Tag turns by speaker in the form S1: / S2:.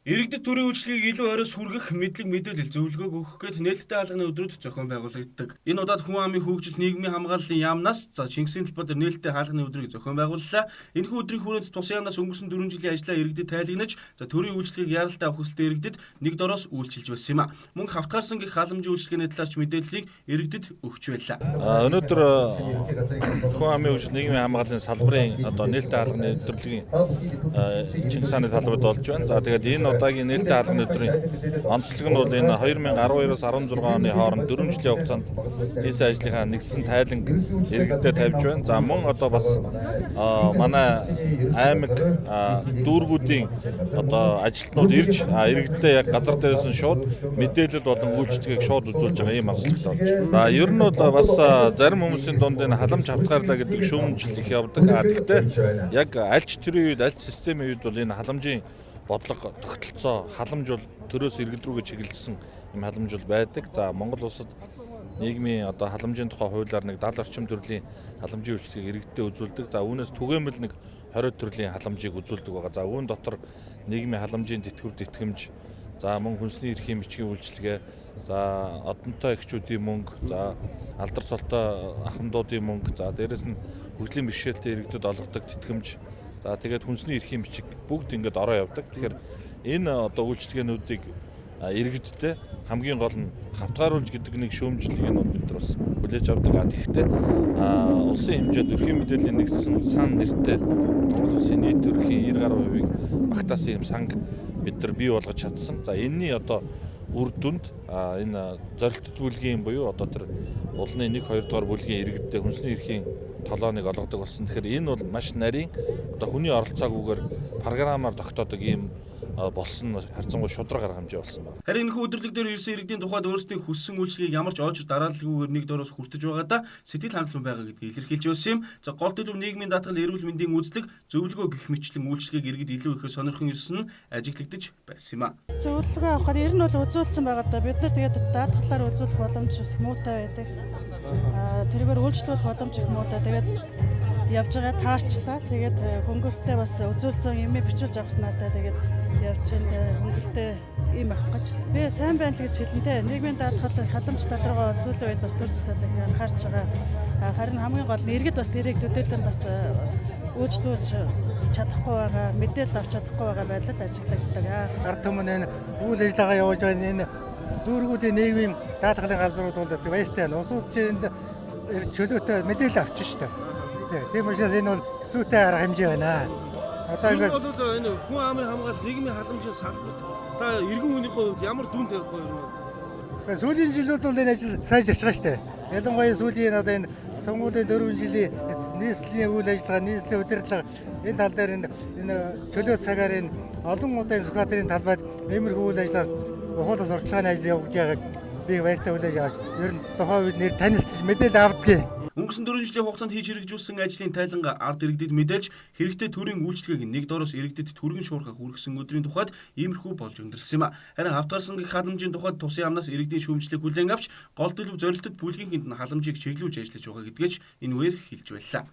S1: Иргэдэд төрийн үйлчлэгийг илүү орой сүргэх мэдлэг мэдээлэл зөвлөгөөг өгөх гээд нээлттэй хаалганы өдрүүд зохион байгуулагддаг. Энэ удаад хүн амын хөгжил нийгмийн хамгааллын яамнаас Чингисийн талбайд нээлттэй хаалганы өдрийг зохион байгууллаа. Энэхүү өдрийн хүрээнд тус яамнаас өнгөрсөн 4 жилийн ажлаа иргэдэд тайлагнаж төрийн үйлчлэгийг яаралтай авах хүсэлтэй иргэдэд нэг дороос үйлчилж байсан юм а. Мөн хавтгаарсан гих халамжийн үйлчлэгээний талаарч мэдээллийг иргэдэд өгч байлаа.
S2: Өнөөдөр хүн амын хөгжил нийгмийн хамгааллын салбарын нээлттэй хаалганы өдрийн Чингис хааны талбайд болж байна. За тэгээд энэ удаагийн нээлттэй хаалганы өдрийн онцлог нь бол энэ 2012-оос 16 оны хооронд 4 жилийн хугацаанд хийсэн ажлынхаа нэгдсэн тайланг иргэдэд тавьж байна. За мөн бас манай аймаг дүүргүүдийн ажилтнууд ирж иргэдэд яг газар дээрээс нь шууд мэдээлэл болон үйлчлэгийг шууд үзүүлж байгаа ийм онцлогтой болж байна. За ер нь бол бас зарим хүмүүсийн дунд энэ халамж хавтгаарлаа гэдэг шүүмжил их явдаг. Гэхдээ яг аль ч төрийн үед аль ч системийн үед бол энэ халамжийн бодлого тогтолцоо халамж бол төрөөс иргэд рүүгээ чиглэсэн юм халамж бол байдаг. За Монгол улсад нийгмийн халамжийн тухай хуулиар нэг 70 орчим төрлийн халамжийн үйлчлэгийг иргэдэд үзүүлдэг. За үүнээс түгээмэл нэг 20 төрлийн халамжийг үзүүлдэг байгаа. За үүн дотор нийгмийн халамжийн тэтгэвч, за мөн хүнсний эрхийн бичгийн үйлчлэгээ, за одонтой эхчүүдийн мөнгө, за алдар цолтой ахмадуудын мөнгө, за дээрэс нь хөгжлийн бэрхшээлтэй иргэдэд олгодог тэтгэмж, за тэгээд хүнсний эрхийн бичиг бүгд ингээд ороо явдаг. Тэгэхээр энэ үйлчлэгээнүүдийг иргэдтэй хамгийн гол нь хавтгааруулж гэдэг нэг шүүмжлэгийг нь бид нар бас хүлээж авдаг. Тэгэхдээ улсын хэмжээнд өрхийн мэдээллийн нэгдсэн сан нэртэй Монгол улсын нийт өрхийн 90% багтаасан юм санг бид нар бий болгож чадсан. За энэний үр дүнд энэ зорилттой бүлгийн буюу тэр улны 1-2 дугаар бүлгийн иргэдтэй хүнсний эрхийн толооныг олгодог болсон. Тэгэхээр энэ бол маш нарийн хүний оролцоогүйгээр програмаар тогтоодог ийм болсон харьцангуй шудраг арга хэмжээ болсон байна.
S1: Харин энэхүү өдөрлөг дээр ирсэн иргэдийн тухайд өөрсдийн хүссэн үйлчлэгийг ямар ч оожир дараалалгүйгээр нэг дороос хүртэж байгаадаа сэтгэл хангалуун байгаа гэдгийг илэрхийлж байсан юм. За гол төлөв нийгмийн даатгал, эрүүл мэндийн үйлчлэг, зөвлөгөө гэх мэтлэн үйлчлэгийг иргэд илүү ихээр сонирхон ирсэн нь ажиглагдаж байсан юм а.
S3: Зөвлөгөө авахад ер нь бол үзүүлсэн байгаа да. Бид нар тэгээд даатгалаар үзүүлэх боломж муутай байдаг. Тэргээр үйлчлүүлэх боломж их муутай. Тэгээд явж байгаа таарчлаа. Тэгээд хөнгөлөлтөө бас үзүүлсэн юмээ бичүүлж авснаа. Тэгээд явж энэ хөнгөлөлтөө ийм авах гэж. Би сайн байна л гэж хэлэнтэй. Нийгмийн даатгал халамж тал руугаа сүүлийн үед бас төрж саас их анхаарч байгаа. Харин хамгийн гол нь иргэд бас тэрийг төдийлөн бас үйлчлүүлж чадахгүй байгаа, мэдээлэл авч чадахгүй байгаа байдлаар ажиглагддаг.
S4: Ард түмэн энэ үйл ажиллагаа явуулж байгаа энэ дүүргүүдийн нийгмийн даатгалын газрууд бол баяртай байна. Улс орчинд чөлөөтэй мэдээлэл авчих шүү дээ. Тийм учраас энэ бол зүйтэй арга хэмжээ байна.
S1: Ингээд энэ хүн амын хамгаалал нийгмийн халамжийн салбарт та иргэн хүний хувьд ямар дүн тавих вэ?
S4: Сүүлийн жилүүд бол энэ ажил сайн жарч байгаа шүү дээ. Ялангуяа сүүлийн энэ сонгуулийн 4 жилийн нийслэлийн үйл ажиллагаа, нийслэлийн удирдлага энэ тал дээр энэ чөлөө цагаар энэ олон удаа Сүхбаатарын талбайд иймэрхүү үйл ажиллагаа ухуулах сурталчилгааны ажил явуулж байгааг би баяртай хүлээж авч ер нь тухайн үед нэр танилцж мэдээлэл авдгийг.
S1: Өнгөрсөн 4 жилийн хугацаанд хийж хэрэгжүүлсэн ажлын тайланга ард иргэдэд мэдээлж хэрэгтэй төрийн үйлчлэгийг нэг дороос иргэдэд түргэн шуурхах хүргэсэн өдрийн тухайд иймэрхүү болж өндөрлсөн юм а. Харин хавтгаарсан гэх халамжийн тухайд тусын яамнаас иргэдийн шүүмжлэлийг хүлээн авч гол төлөв зорилттой бүлгийнхэнд нь халамжийг чиглүүлж ажиллаж байгаа гэдгээч энэ үеэр хэлж байлаа.